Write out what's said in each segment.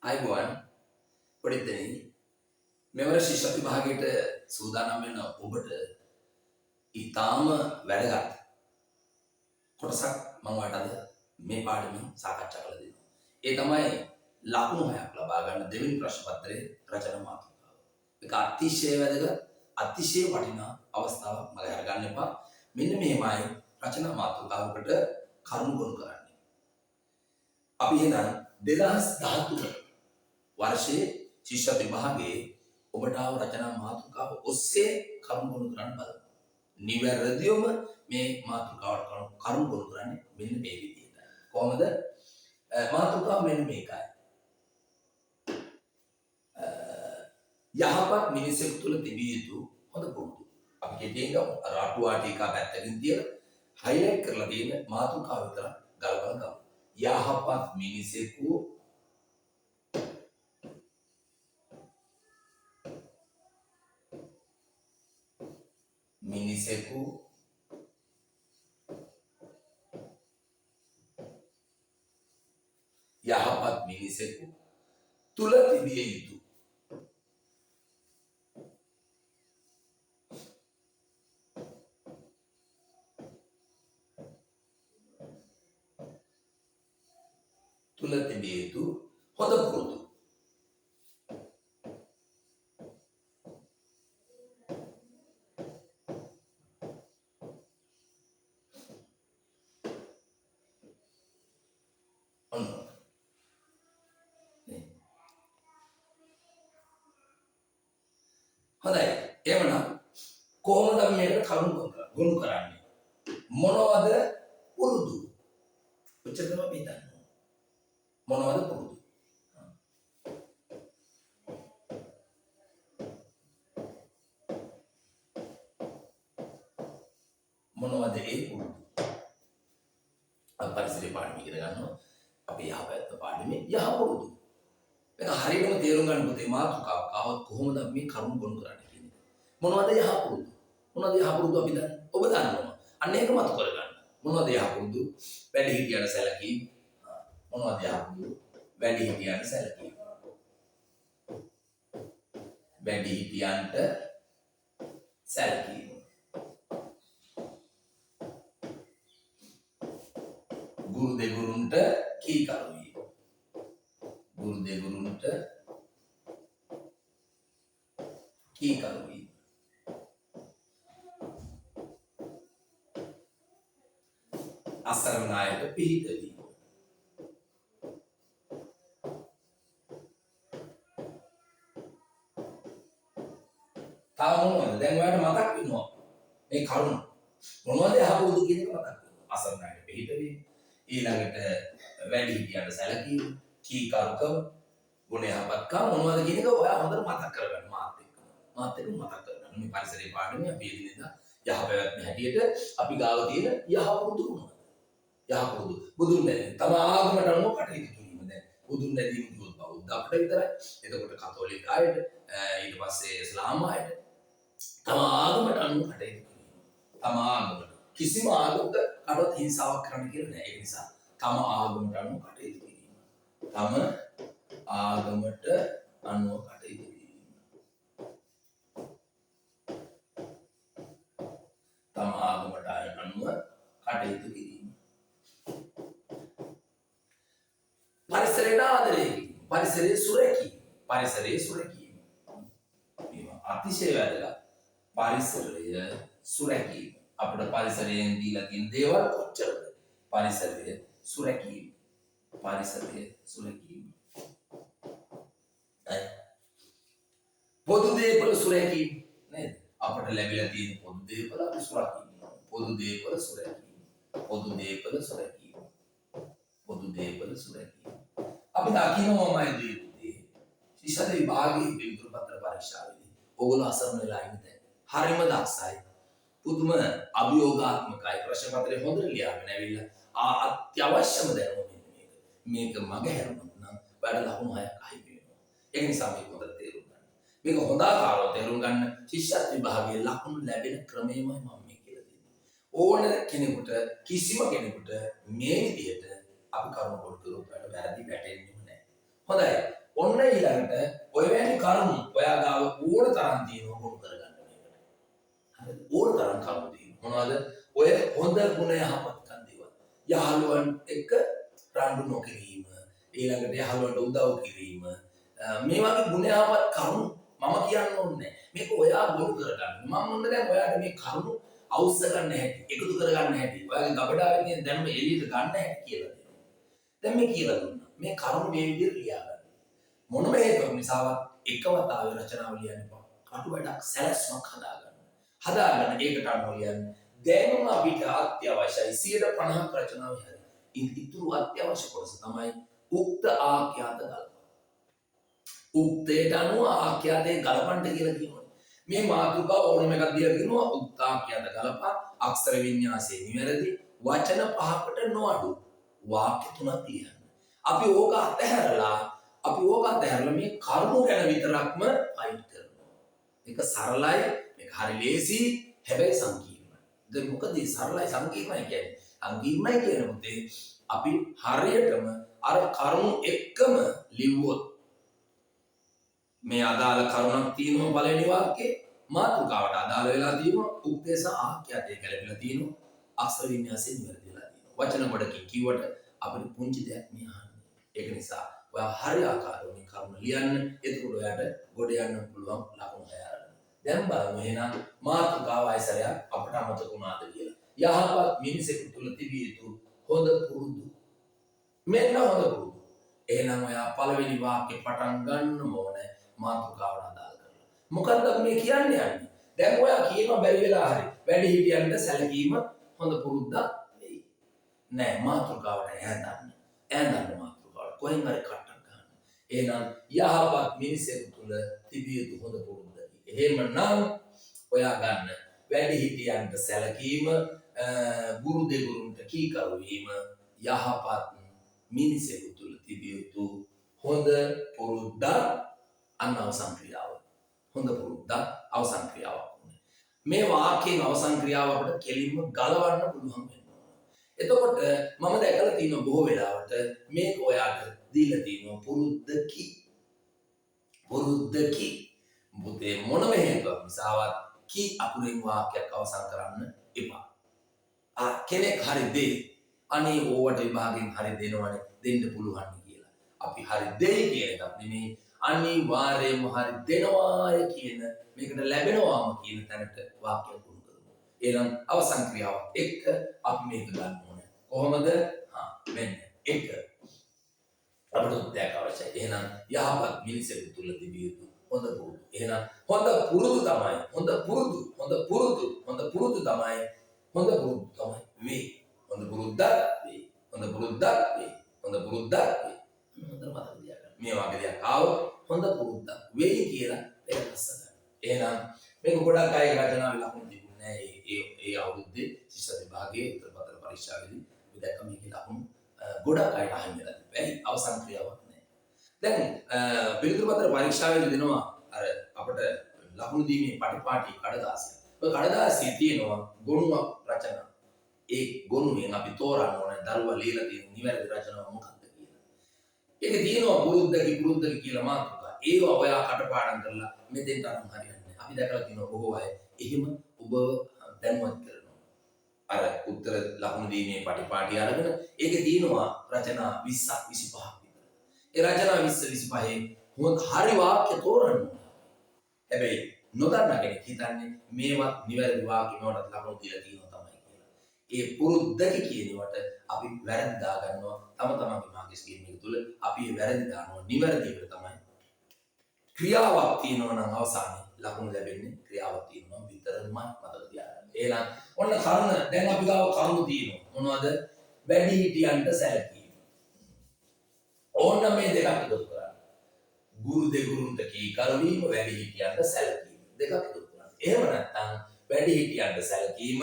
අයිබෝන් පොඩිදෙනි මෙවර ශිෂ්‍ය විභාගයට සූදානම් වෙන ඔබට ඊටාම වැදගත් කොටසක් මම ඔයාලට අද මේ පාඩමෙන් සාකච්ඡා කරලා දෙනවා. ඒ තමයි ලකුණු 6ක් ලබා ගන්න දෙවෙනි ප්‍රශ්න පත්‍රයේ රචනා මාතෘකාව. මේක අතිශය වැදගත් අතිශය වටිනා අවස්ථාවක් මම අරගන්න එපා. මෙන්න මෙහෙමයි රචනා මාතෘකාවකට කරුණු ගොනු කරන්නේ. අපි එහෙනම් 2013 වර්ෂයේ ශිෂ්‍ය විභාගයේ ඔබට ආව රචනා මාතෘකාව ඔස්සේ කරුණු ගොනු කරන්න බලමු. නිවැරදිවම මේ මාතෘකාවට කරුණු ගොනු කරන්නේ මෙන්න මේ විදිහට. කොහොමද? මාතෘකාව මෙන්න මේකයි. යහපත් මිනිසෙකු තුළ තිබිය යුතු හොඳ පුරුදු. අපි කෙටියෙන් ගමු. රාටුවා ටීකා පැත්තකින් තියලා හයිලයිට් කරලා තියෙන මාතෘකාව විතර ගලපලා ගමු. යහපත් මිනිසෙකු යහපත් මිනිසෙකු තුල තිබිය යුතු හොඳ පුරුදු. හොඳයි. එවනම් කොහොමද අපි මේකට කරුණු ගොනු කරන්නේ? මොනවද පුරුදු? ඔච්චරම අපි හිතන්න. මොනවද පුරුදු? මොනවද ඒ පුරුදු? අපි පරිසරයේ පාඩම ඉගෙන ගන්නවා. අපි යහපැත්ත පාඩමේ යහපුරුදු. මේක හරියටම තේරුම් ගන්න පුතේ මාතෘකාව ආවොත් කොහොමද අපි මේ කරුණු ගොනු කරන්නේ කියන්නේ. මොනවද යහපුරුදු? මොනවද යහපුරුදු අපි දන්නේ? ඔබ දන්නවා. අන්න ඒක මතු කරගන්න. මොනවද යහපුරුදු? වැඩි හිටියන සැලකීම්. මොනවද යහපුරුදු? වැඩි හිටියන සැලකීම්. වැඩි හිටියන්ට සැලකීම. ගුරු දෙගුරුන්ට කීකරු වීම. ගුරු දෙගුරුන්ට කීකරු වීම. අසරණ අයට පිහිට වීම. තව මොනවද? දැන් ඔයාලට මතක් වෙනවා මේ කරුණ. මොනවද යහපුරුදු කියන එක මතක් වෙනවා. අසරණ අයට පිහිට වීම. ඊළඟට වැඩි හිටියන්ට සැලකීම. කීකරුකම, ගුණ යහපත්කම මොනවද කියන එක ඔයා හොඳට මතක් කරගන්න මාත් එක්ක මතක් කරගන්න. මේ පරිසරයේ පාඩමේ අපි එදිනෙදා යහපැවැත්ම හැටියට අපි ගාව තියෙන යහපුරුදු මොනවද? යහපුරුදු බුදුන් දැන තම ආගමට අනුව කටයුතු කිරීම. දැන් බුදුන් දැනීම කිව්වොත් බෞද්ධ අපිට විතරයි. එතකොට කතෝලික අයට ඊට පස්සේ ඉස්ලාම් අයට තම ආගමට අනුව කටයුතු කිරීම. තම ආගමට කිසිම ආගමක කඩොත් හිංසාවක් කරන්න කියලා නෑ. ඒ නිසා තම ආගමට අනුව කටයුතු කිරීම. තම ආගමට අනුව කටයුතු කිරීම. තම ආගමට අනුව කටයුතු කිරීම. පරිසරයට ආදරය කිරීම. පරිසරයේ සුරැකීම. පරිසරයේ සුරැකීම. මේවා අතිශය වැදගත්. පරිසරය සුරැකීම. අපිට පරිසරයෙන් දීලා තියෙන දේවල් කොච්චරද? පරිසරය සුරැකීම. පරිසරය සුරැකීම. පොදු දේපල සුරැකීම නේද? අපට ලැබිලා තියෙන පොදු දේපල අපි සුරැකීම. පොදු දේපල සුරැකීම. පොදු දේපල සුරැකීම. පොදු දේපල සුරැකීම. අපි දකින්නමයි දේ. ශිෂ්‍ය විභාගයේ පිළිතුරු පත්‍ර පරීක්ෂාවේදී ඕගොල්ලෝ අසරණ වෙලා ඉන්නේ. හරිම දක්ෂයි. පුදුම අභියෝගාත්මකයි. ප්‍රශ්න පත්‍රය හොඳට ලියාගෙන ඇවිල්ලා අත්‍යවශ්‍යම දැනුම මෙන්න මේක මග හැරුණොත් නම් වැඩ ලකුණු 6ක් අහිමි වෙනවා. ඒ නිසා මේක හොඳට තේරුම් ගන්න. මේක හොඳ ආකාරව තේරුම් ගන්න ශිෂ්‍ය විභාගයේ ලකුණු ලැබෙන ක්‍රමයමයි මම මේ කියලා දෙන්නේ. ඕන කෙනෙකුට කිසිම කෙනෙකුට මේ විදිහට අපි කරුණු කොට කරොත් වැරදි වැටෙන්නේ නැහැ. හොඳයි. ඊළඟට ඔය වැනි කරුණු ඔයා ගාව ඕන තරම් තියෙනවා ගොනු කරගන්න මේකට. හරිද? ඕන තරම් කරුණු තියෙනවා. මොනවද? ඔය හොඳ ගුණ යහපත්කම් දේවල්. යහළුවන් එක්ක රණ්ඩු නොකිරීම, ඊළඟට යහළුවන්ට උදව් කිරීම, මේ වගේ ගුණ යහපත් කරුණු මම කියන්න ඕනේ. මේක ඔයා ගොනු කරගන්න. මම මොන්න දැන් ඔයාට මේ කරුණු අවශ්‍ය ගන්න හැටි, එකතු කරගන්න හැටි, ඔයාගේ ගබඩාවේ තියෙන දැනුම එළියට ගන්න හැටි කියලා දෙනවා. දැන් මේ කියලා දුන්නා. මේ කරුණු මේ විදිහට ලියා ගන්න. මොනම හේතුවක් නිසාවත් එකවතාවේ රචනාව ලියන්න එපා. කටු වැඩක් සැලැස්මක් හදාගන්න. හදාගන්න ඒකට අනුව ලියන්න. දැනුම අපිට අත්‍යවශ්‍යයි 50% රචනාව හැරෙයි. ඉතුරු අත්‍යවශ්‍ය කොටස තමයි උක්ත ආඛ්‍යාත ගල්ප. උක්තයට අනුව ආඛ්‍යාතයේ ගලපන්න කියලා කියනවා. මේ මාතෘකාව ඕනම එකක් දීලා කියනවා උක්ත ආඛ්‍යාත ගලප අක්ෂර වින්‍යාසයේ නිවැරදි වචන 5කට නොඅඩු වාක්‍ය 3ක් ලියන්න. අපි ඕක අතහැරලා මේ කරුණු ගැන විතරක්ම ෆයිට් කරනවා. මේක සරලයි, මේක හරි ලේසි, හැබැයි සංකීර්ණයි. දැන් මොකද මේ සරලයි සංකීර්ණයි කියන්නේ? සංකීර්ණයි කියනකොට අපි හරියටම අර කරුණු එක්කම ලිව්වොත් මේ අදාළ කරුණක් තියෙනවා පළවෙනි වාක්‍යයේ මාතෘකාවට අදාළ වෙලා තියෙනවා උක්තේ සහ ආඛ්‍යාතය ගැලපෙලා තියෙනවා අක්ෂර වින්‍යාසයෙන් නිවැරදිලා තියෙනවා. වචන ගොඩකින් කිව්වට අපිට පුංචි දෙයක් මේ අහන්නේ. ඒක නිසා ඔයා හරි ආකාරව මේ කරුණ ලියන්න. එතකොට ඔයාට ගොඩ යන්න පුළුවන් ලකුණු හය අරගෙන. දැන් බලමු එහෙනම් මාතෘකාව ආයසරයක් අපට අමතක වුණාද කියලා. යහපත් මිනිසෙකු තුල තිබිය යුතු හොඳ පුරුදු. මෙන්න හොඳ පුරුදු. එහෙනම් ඔයා පළවෙනි වාක්‍යේ පටන් ගන්න ඕනේ මාතෘකාවට අදාළ කරලා. මොකක්ද මේ කියන්නේ යන්නේ? දැන් ඔයා කියනවා බැරි වෙලා හරි වැඩි හිටියන්ට සැලකීම හොඳ පුරුද්දක් වෙයි. නෑ මාතෘකාවට ඈඳන්න. ඈඳන්න මාතෘකාවට කොහෙන් හරි කට්ටක් ගන්න. එහෙනම් යහපත් මිනිසෙකු තුල තිබිය යුතු හොඳ පුරුද්දකි. එහෙමනම් ඔයා ගන්න වැඩි හිටියන්ට සැලකීම, ගුරු දෙගුරුන්ට කීකරු වීම, යහපත් මිනිසෙකු තුල තිබිය යුතු හොඳ පුරුද්දක් අන්න අවසන් ක්‍රියාව. හොඳ පුරුද්දක් අවසන් ක්‍රියාවක්. මේ වාක්‍යයෙන් අවසන් ක්‍රියාව අපිට කෙලින්ම ගලවන්න පුළුවන් වෙනවා. එතකොට මම දැකලා තියෙන බොහෝ වෙලාවට මේක ඔයාට දීලා තියෙනවා පුරුද්දකි. පුරුද්දකි. මුතේ මොනම හේතුවක් නිසාවත් කි අකුරෙන් වාක්‍යයක් අවසන් කරන්න එපා. කෙනෙක් හරි දෙයි. අනේ ඕවට විභාගයෙන් හරි දෙනවනේ දෙන්න පුළුවන් කියලා. අපි හරි දෙයි කියන එකක් නෙමෙයි අනිවාර්යයෙන්ම හරි දෙනවාය කියන මේකට ලැබෙනවාම කියන තැනට වාක්‍යයක් ගොනු කරමු. එහෙනම් අවසන් ක්‍රියාවත් එක්ක අපි මේක ගන්න ඕනේ. කොහොමද? මෙන්න එක අපිට උත්තරයක් අවශ්‍යයි. එහෙනම් යහපත් මිනිසෙකු තුල තිබිය යුතු හොඳ පුරුදු. එහෙනම් හොඳ පුරුදු තමයි හොඳ පුරුදු තමයි වේ. හොඳ පුරුද්දක් වේ. හොඳ පුරුද්දක් වේ. හොඳ පුරුද්දක් වේ. හොඳ පුරුද්දක් වේ. හොඳ මතක තියාගන්න. මේ වගේ දෙයක් ආවොත් හොඳ පුරුද්දක් වෙයි කියලා පෙරලස්ස ගන්න. එහෙනම් මේක ගොඩක් අය රචනාවේ ලකුණු තිබුණේ නැහැ. ඒ අවුරුද්දේ ශිෂ්‍ය විභාගයේ උත්තරපත්‍ර පරීක්ෂාවේදී අපි දැක්ක මේකේ ලකුණු ගොඩක් අයට අහිමි වෙලා තිබ්බා. අවසන් ක්‍රියාවක් නැහැ. දැන් පිළිතුරුපත්‍ර පරීක්ෂාවේදී දෙනවා අර අපිට ලකුණු දීමේ පටිපාටි කඩදාසිය. ඔය කඩදාසියේ තියෙනවා ගොනුවක් රචනා. ඒ ගොනුවෙන් අපි තෝරන්න ඕනේ දරුවා ලියලා තියෙන නිවැරදි රචනාව මොකක්ද කියලා. ඒකේ තියෙනවා පුරුද්දකි කියලා මාතෘකා. ඒවා ඔයා කටපාඩම් කරලා මෙතෙන් තරම් හරියන්නේ. අපි දැකලා තියෙනවා බොහෝ අය එහෙම ඔබ දැනුවත් කරනවා. අර උත්තර ලකුණු දීමේ පටිපාටි අරගෙන ඒකේ තියෙනවා රචනා 20ක් 25ක් විතර. ඒ රචනා 20 25 හොඳ හරි වාක්‍ය තෝරන්න ඕනේ. හැබැයි නොදන්න කෙනෙක් හිතන්නේ මේවත් නිවැරදි වාක්‍ය නෝටත් ලකුණු දීලා තියෙනවා තමයි කියලා. ඒ පුරුද්දකි කියනවට අපි වැරදි දා ගන්නවා. තම තමන්ගේ මාර්ග ස්කීම් එක තුල අපි ඒ වැරදි දානවා. නිවැරදිවට තමයි ක්‍රියාවක් තියෙනවා නම් අවසානයේ ලකුණු ලැබෙන්නේ ක්‍රියාවක් තියෙනවා විතරමයි මතක තියාගන්න. එහෙනම් ඔන්න කරුණ දැන් අපි ගාව කරුණු තියෙනවා. මොනවද? වැඩි හිටියන්ට සැලකීම. ඕන්න මේ දෙකක් එකතු කරා. ගුරු දෙගුරුන්ට කීකරු වීම, වැඩි හිටියන්ට සැලකීම. දෙකක් එකතු කරා. එහෙම නැත්නම් වැඩි හිටියන්ට සැලකීම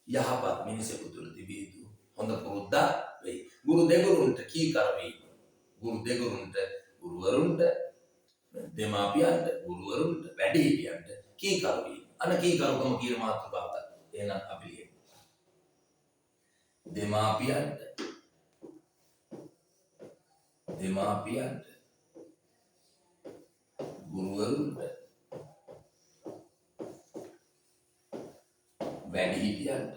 යහපත් මිනිසෙකු තුළ තිබිය යුතු හොඳ පුරුද්දක් වෙයි. ගුරු දෙගුරුන්ට කීකරු වීම. ගුරු දෙගුරුන්ට ගුරුවරුන්ට දෙමාපියන්ට ගුරුවරුන්ට වැඩිහිටියන්ට කීකරු වීම. අන්න කීකරුකම කියන මාතෘකාව ගන්න. එහෙනම් අපි ලියමු. දෙමාපියන්ට දෙමාපියන්ට ගුරුවරුන්ට වැඩිහිටියන්ට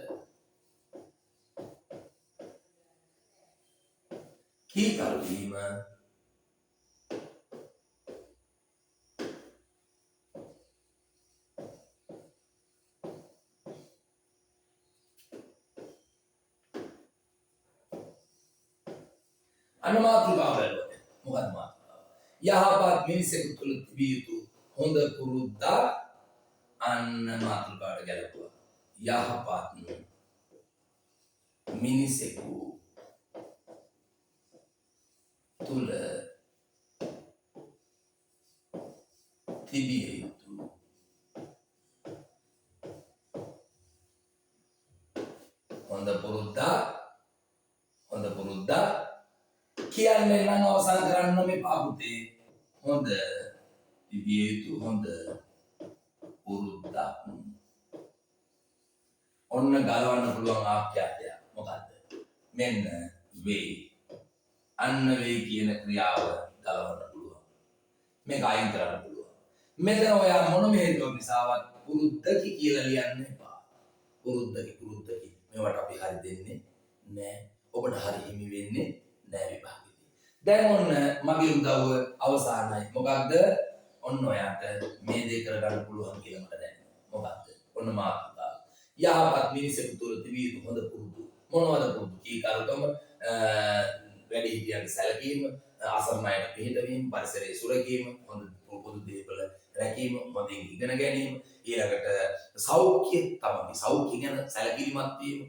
කීකරු වීම අනමාතෘකාව බැලුවද මොකද මාතෘකාව යහපත් මිනිසෙකු තුළ තිබිය යුතු හොඳ පුරුද්දක් අන්න මාතෘකාවට ගැලපුවා යහපත් මිනිසෙකු තුළ තිබිය යුතු හොඳ පුරුද්දක් කියන්නේ නම් අවසන් කරන්න මේ පාපුතේ හොඳ තිබිය යුතු හොඳ පුරුද්දක් ඔන්න ගලවන්න පුළුවන් ආඛ්‍යාතය මොකද්ද මෙන්න වේ අන්න වේ කියන ක්‍රියාව ගලවන්න පුළුවන් මේක අයින් කරන්න පුළුවන් මෙතන ඔයා මොනම හේතුවක් නිසාවත් පුරුද්දකි කියලා ලියන්න එපා පුරුද්දකි මේවට අපි හරි දෙන්නේ නෑ ඔබට හරි හිමි වෙන්නේ නෑ විභාගෙදී දැන් ඔන්න මගේ උදව්ව අවසానයි මොකක්ද ඔන්න ඔයාට මේ දේ කරගන්න පුළුවන් කියලා මට දැනෙනවා මොකක්ද ඔන්න මාතෘකාව යහපත් මිනිසෙකු තුළ තිබිය යුතු හොඳ පුරුදු මොනවද පුරුදු කීකරුකම වැඩිහිටියන්ට සැලකීම අසරණයට පිහිටවීම පරිසරයේ සුරකීම හොඳ පොදු දේපල රැකීම හොඳින් ඉගෙන ගැනීම ඊළඟට සෞඛ්‍ය තමයි සෞඛ්‍ය ගැන සැලකිලිමත් වීම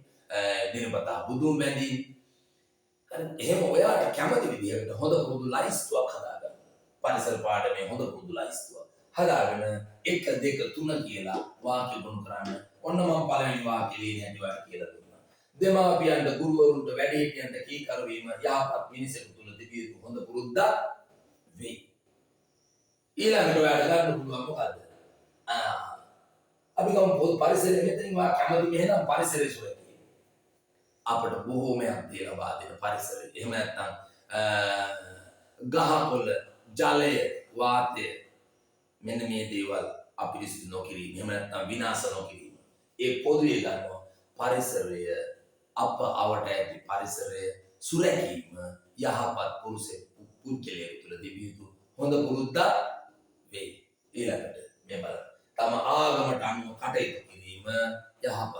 දිනපතා බුදුන් බැඳීම එහෙම ඔයාට කැමති විදිහකට හොඳ පුරුදු ලයිස්තුවක් හදාගන්න පරිසර පාඩමේ හොඳ පුරුදු ලයිස්තුවක් හදාගෙන 1 2 3 කියලා වාක්‍ය ගොනු කරන්න ඔන්න මම පළවෙනි වාක්‍ය ලියන්නේ ඇටිවට කියලා දුන්නා දෙමාපියන්ට ගුරුවරුන්ට වැඩිහිටියන්ට කීකරු වීම යහපත් මිනිසෙකු තුළ තිබිය යුතු හොඳ පුරුද්දක් වෙයි ඊළඟට ඔයාලට ගන්න පුළුවන් මොකද්ද අපි ගමු පොදු පරිසරයේ මෙතනින් වා කැමති මෙහෙනම් පරිසරයේ සුරකීම අපිට බොහෝමයක් දේ ලබා දෙන පරිසරය එහෙම නැත්නම් ගහකොළ ජලය වාතය මෙන්න මේ දේවල් අපිරිසිදු නොකිරීම එහෙම නැත්නම් විනාශ නොකිරීම ඒ පොදුවේ ගන්නවා පරිසරය අප අවට ඇති පරිසරය සුරැකීම යහපත් පුද්ගලයෙකු තුළ තිබිය යුතු හොඳ පුරුද්දක් වෙයි ඊළඟට මේ බලන්න තම ආගමට අනුව කටයුතු කිරීම යහපත්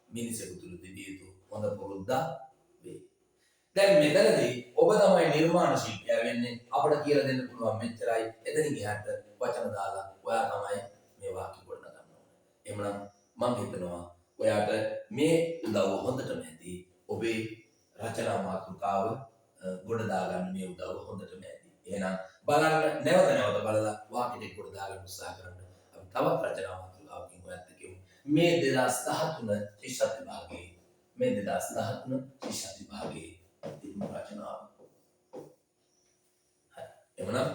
මිනිසෙකු තුළ තිබිය යුතු හොඳ පුරුද්දක් වෙයි දැන් මෙතනදී ඔබ තමයි නිර්මාණ ශිල්පියා වෙන්නේ අපිට කියලා දෙන්න පුළුවන් මෙච්චරයි එතනින් එහාට වචන දාලා ඔයා තමයි මේ වාක්‍ය ගොඩනගන්න ඕනේ එහෙනම් මම හිතනවා ඔයාට මේ උදව්ව හොඳටම ඇති ඔබේ රචනා මාතෘකාව ගොඩ දාගන්න මේ උදව්ව හොඳටම ඇති එහෙනම් බලන්න නැවත බලලා වාක්‍ය දෙක ගොඩ දාගන්න උත්සාහ කරන්න අපි තවත් රචනා මාතෘකාවකින් ඔයත් එක්ක මේ 2013 ශිෂ්‍යත් විභාගයේ මේ 2013 ශිෂ්‍යත් විභාගයේ තිබුණු රචනාව හරි එවනම්